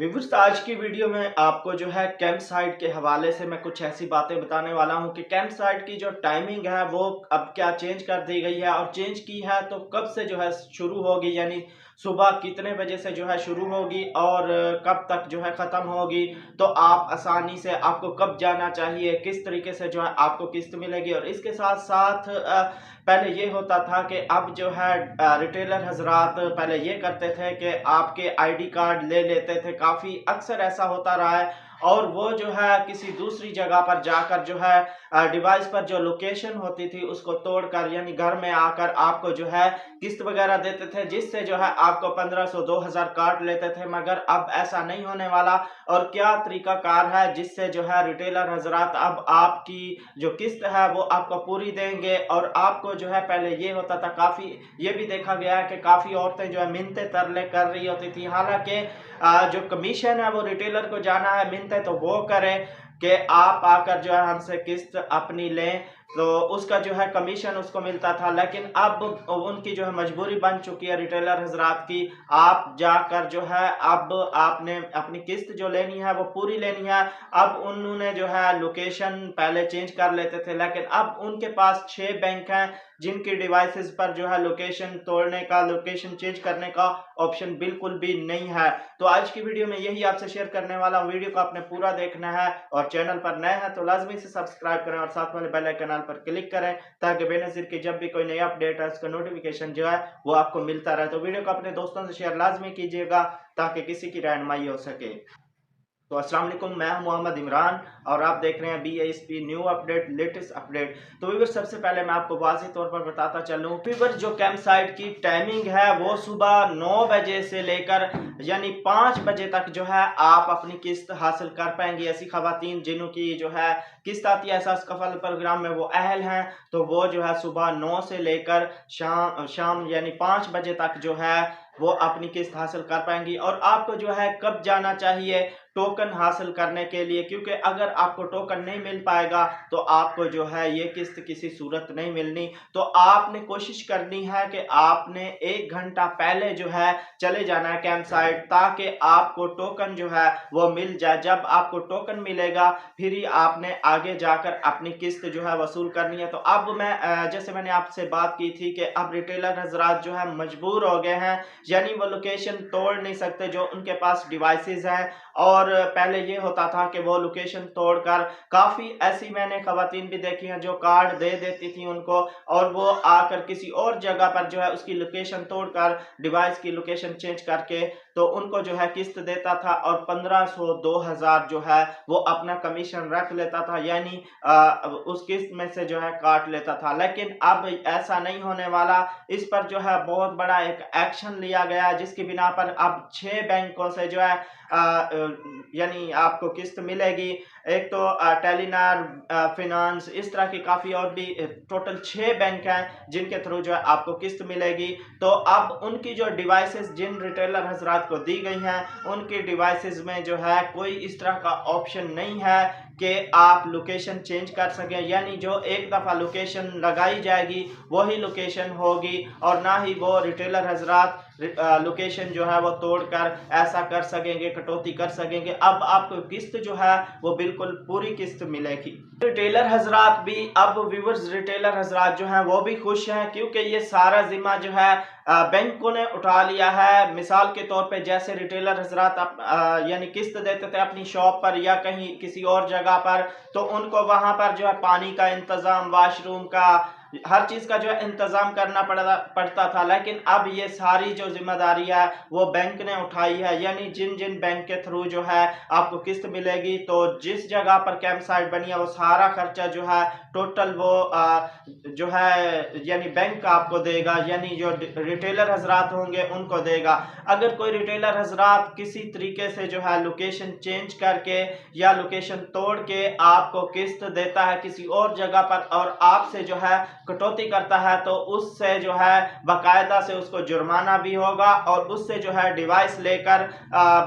Viewers, आज की video में आपको जो है कैंप साइट के हवाले से मैं कुछ ऐसी बातें बताने वाला हूं कि कैंप साइट की जो टाइमिंग है वो अब क्या चेंज कर दी गई है और चेंज की है तो कब से जो है शुरू होगी, यानी सुबह कितने बजे से जो है शुरू होगी और कब तक जो है ख़त्म होगी। तो आप आसानी से आपको कब जाना चाहिए, किस तरीके से जो है आपको किस्त मिलेगी। और इसके साथ साथ पहले ये होता था कि अब जो है रिटेलर हजरात पहले ये करते थे कि आपके आईडी कार्ड ले लेते थे, काफ़ी अक्सर ऐसा होता रहा है। और वो जो है किसी दूसरी जगह पर जाकर जो है डिवाइस पर जो लोकेशन होती थी उसको तोड़कर, यानी घर में आकर आपको जो है किस्त वगैरह देते थे, जिससे जो है आपको 1500 2000 काट लेते थे। मगर अब ऐसा नहीं होने वाला। और क्या तरीकाकार है जिससे जो है रिटेलर हजरात अब आपकी जो किस्त है वो आपको पूरी देंगे। और आपको जो है पहले ये होता था, काफ़ी ये भी देखा गया है कि काफ़ी औरतें जो है मिन्नतें तरले कर रही होती थी। हालांकि जो कमीशन है वो रिटेलर को जाना है, मिन्नतें तो वो करे कि आप आकर जो है हमसे किस्त अपनी लें, तो उसका जो है कमीशन उसको मिलता था। लेकिन अब उनकी जो है मजबूरी बन चुकी है रिटेलर हजरात की, आप जाकर जो है अब आपने अपनी किस्त जो लेनी है वो पूरी लेनी है। अब उन्होंने जो है लोकेशन पहले चेंज कर लेते थे, लेकिन अब उनके पास 6 बैंक हैं जिनकी डिवाइसेस पर जो है लोकेशन तोड़ने का, लोकेशन चेंज करने का ऑप्शन बिल्कुल भी नहीं है। तो आज की वीडियो में यही आपसे शेयर करने वाला हूँ। वीडियो को आपने पूरा देखना है और चैनल पर नए हैं तो लाजमी से सब्सक्राइब करें और साथ वाले बेल आइकन पर क्लिक करें ताकि बेनज़ीर की जब भी कोई नया अपडेट है उसका नोटिफिकेशन जो है वो आपको मिलता रहे। तो वीडियो को अपने दोस्तों से शेयर लाजमी कीजिएगा ताकि किसी की रहनुमाई हो सके। तो अस्सलाम वालेकुम, मैं हूं मोहम्मद इमरान और आप देख रहे हैं BASP new update, latest update. तो व्यूअर, सबसे पहले मैं आपको वाज़ेह तौर पर बताता चलूं, व्यूअर जो कैंप साइट की टाइमिंग है वो सुबह 9 बजे से लेकर यानी 5 बजे तक जो है आप अपनी किस्त हासिल कर पाएंगे। ऐसी खवातीन जिन्हों की जो है किस्त आती है एहसास कफाल प्रोग्राम में वो अहल हैं, तो वो जो है सुबह 9 से लेकर शाम यानी 5 बजे तक जो है वो अपनी किस्त हासिल कर पाएंगी। और आपको जो है कब जाना चाहिए टोकन हासिल करने के लिए, क्योंकि अगर आपको टोकन नहीं मिल पाएगा तो आपको जो है ये किस्त किसी सूरत नहीं मिलनी। तो आपने कोशिश करनी है कि आपने 1 घंटा पहले जो है चले जाना है कैंप साइट, ताकि आपको टोकन जो है वो मिल जाए। जब आपको टोकन मिलेगा फिर ही आपने आगे जाकर अपनी किस्त जो है वसूल करनी है। तो अब मैं जैसे मैंने आपसे बात की थी कि अब रिटेलर हजरात जो है मजबूर हो गए हैं, यानी वो लोकेशन तोड़ नहीं सकते जो उनके पास डिवाइसेस हैं। और पहले ये होता था कि वो लोकेशन तोड़कर, काफ़ी ऐसी मैंने खवातीन भी देखी हैं जो कार्ड दे देती थी उनको और वो आकर किसी और जगह पर जो है उसकी लोकेशन तोड़कर डिवाइस की लोकेशन चेंज करके तो उनको जो है किस्त देता था और 1500 2000 जो है वो अपना कमीशन रख लेता था, यानी उस किस्त में से जो है काट लेता था। लेकिन अब ऐसा नहीं होने वाला। इस पर जो है बहुत बड़ा एक एक्शन लिया गया जिसकी बिना पर अब 6 बैंकों से जो है यानी आपको किस्त मिलेगी। एक तो टेलीनार फिनांस, इस तरह की काफ़ी और भी टोटल 6 बैंक हैं जिनके थ्रू जो है आपको किस्त मिलेगी। तो अब उनकी जो डिवाइसेस जिन रिटेलर हजरात को दी गई हैं उनकी डिवाइसेस में जो है कोई इस तरह का ऑप्शन नहीं है कि आप लोकेशन चेंज कर सकें, यानी जो एक दफ़ा लोकेशन लगाई जाएगी वही लोकेशन होगी और ना ही वो रिटेलर हजरात लोकेशन जो है वो तोड़कर ऐसा कर सकेंगे, कटौती कर सकेंगे। अब आपको किस्त जो है वो बिल्कुल पूरी किस्त मिलेगी। रिटेलर हजरात भी अब व्यूअर्स रिटेलर हजरात जो हैं वो भी खुश हैं, क्योंकि ये सारा जिम्मा जो है बैंकों ने उठा लिया है। मिसाल के तौर पे जैसे रिटेलर हजरात यानी किस्त देते थे अपनी शॉप पर या कहीं किसी और जगह पर, तो उनको वहां पर जो है पानी का इंतजाम, वाशरूम का, हर चीज का जो है इंतजाम करना पड़ता था। लेकिन अब ये सारी जो जिम्मेदारी है वो बैंक ने उठाई है, यानी जिन जिन बैंक के थ्रू जो है आपको किस्त मिलेगी, तो जिस जगह पर कैंप साइट बनी है वो सारा खर्चा जो है टोटल वो जो है यानी बैंक आपको देगा, यानी जो रिटेलर हजरात होंगे उनको देगा। अगर कोई रिटेलर हजरात किसी तरीके से जो है लोकेशन चेंज करके या लोकेशन तोड़ के आपको किस्त देता है किसी और जगह पर और आपसे जो है कटौती करता है तो उससे जो है बाकायदा से उसको जुर्माना भी होगा और उससे जो है डिवाइस लेकर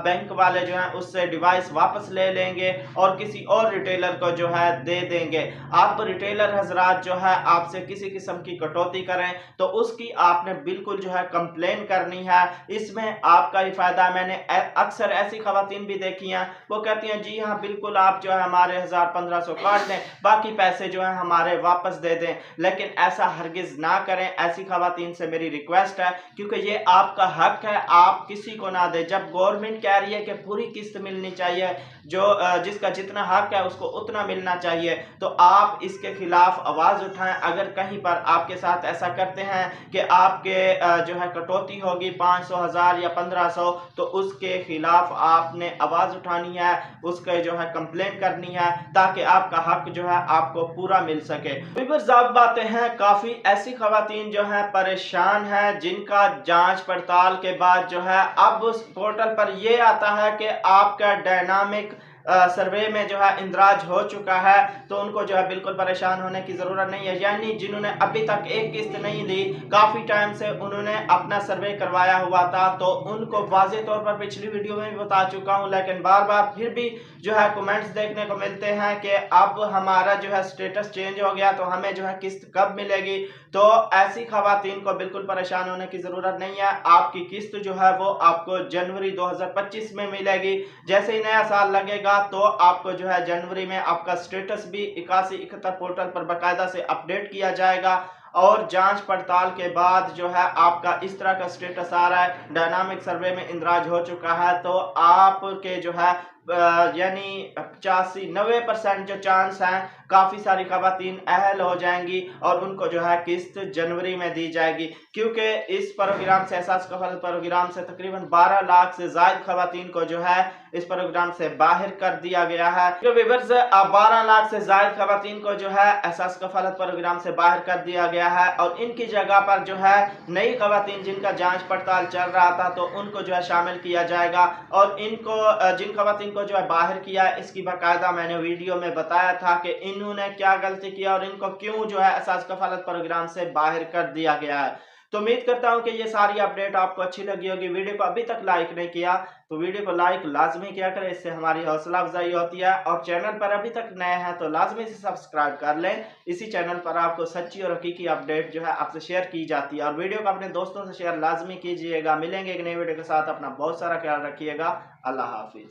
बैंक वाले जो है उससे डिवाइस वापस ले लेंगे और किसी और रिटेलर को जो है दे देंगे। आप रिटेलर हजरात जो है आपसे किसी किस्म की कटौती करें तो उसकी आपने बिल्कुल जो है कंप्लेन करनी है। इसमें आपका ही फायदा है। मैंने अक्सर ऐसी खवातीन भी देखी हैं, वो कहती हैं जी हाँ बिल्कुल आप जो है हमारे 1000-1500 काट दें, बाकी पैसे जो है हमारे वापस दे दें। लेकिन ऐसा हरगिज ना करें। ऐसी खवातीन से मेरी रिक्वेस्ट है, क्योंकि ये आपका हक है, आप किसी को ना दे। जब गवर्नमेंट कह रही है कि पूरी किस्त मिलनी चाहिए, जो जिसका जितना हक है उसको उतना मिलना चाहिए, तो आप इसके खिलाफ आवाज उठाएं। अगर कहीं पर आपके साथ ऐसा करते हैं कि आपके जो है कटौती होगी 500, 1000 या 1500, तो उसके खिलाफ आपने आवाज उठानी है, उसके जो है कंप्लेंट करनी है, ताकि आपका हक जो है आपको पूरा मिल सके। बातें हैं, काफी ऐसी खवातीन जो है परेशान है, जिनका जांच पड़ताल के बाद जो है अब उस पोर्टल पर ये आता है कि आपका डायनामिक सर्वे में जो है इंदराज हो चुका है, तो उनको जो है बिल्कुल परेशान होने की जरूरत नहीं है। यानी जिन्होंने अभी तक एक किस्त नहीं ली, काफी टाइम से उन्होंने अपना सर्वे करवाया हुआ था, तो उनको वाज़े तौर पर पिछली वीडियो में भी बता चुका हूं, लेकिन बार बार फिर भी जो है कमेंट्स देखने को मिलते हैं कि अब हमारा जो है स्टेटस चेंज हो गया, तो हमें जो है किस्त कब मिलेगी। तो ऐसी खवातीन को बिल्कुल परेशान होने की जरूरत नहीं है। आपकी किस्त जो है वो आपको जनवरी 2025 में मिलेगी। जैसे ही नया साल लगेगा तो आपको जो है जनवरी में आपका स्टेटस भी 8171 पोर्टल पर बाकायदा से अपडेट किया जाएगा और जांच पड़ताल के बाद जो है आपका इस तरह का स्टेटस आ रहा है, डायनामिक सर्वे में इंदराज हो चुका है, तो आपके जो है यानी 85-90% जो चांस हैं, काफी सारी खवातीन अहल हो जाएंगी और उनको जो है किस्त जनवरी में दी जाएगी। क्योंकि इस प्रोग्राम से, एहसास कफालत प्रोग्राम से तकरीबन 12 लाख से ज्यादा खवातीन को जो है इस प्रोग्राम से बाहर कर दिया गया है। तो व्यूअर्स 12 लाख से ज्यादा खवातीन को जो है एहसास कफालत प्रोग्राम से बाहर कर दिया गया है और इनकी जगह पर जो है नई खवातीन जिनका जांच पड़ताल चल रहा था, तो उनको जो है शामिल किया जाएगा। और इनको जिन खवातीन को जो है बाहर किया, इसकी बाकायदा मैंने वीडियो में बताया था कि इन्होंने क्या गलती किया और इनको क्यों जो है एहसास कफालत प्रोग्राम से बाहर कर दिया गया है। तो उम्मीद करता हूं कि ये सारी अपडेट आपको अच्छी लगी होगी। वीडियो को अभी तक लाइक नहीं किया तो वीडियो को लाइक लाजमी किया करें, इससे हमारी हौसला अफजाई होती है। और चैनल पर अभी तक नए हैं तो लाजमी से सब्सक्राइब कर लें। इसी चैनल पर आपको सच्ची और हकीकी अपडेट जो है आपसे शेयर की जाती है। और वीडियो को अपने दोस्तों से शेयर लाजमी कीजिएगा। मिलेंगे एक नई वीडियो के साथ। अपना बहुत सारा ख्याल रखिएगा। अल्लाह हाफिज।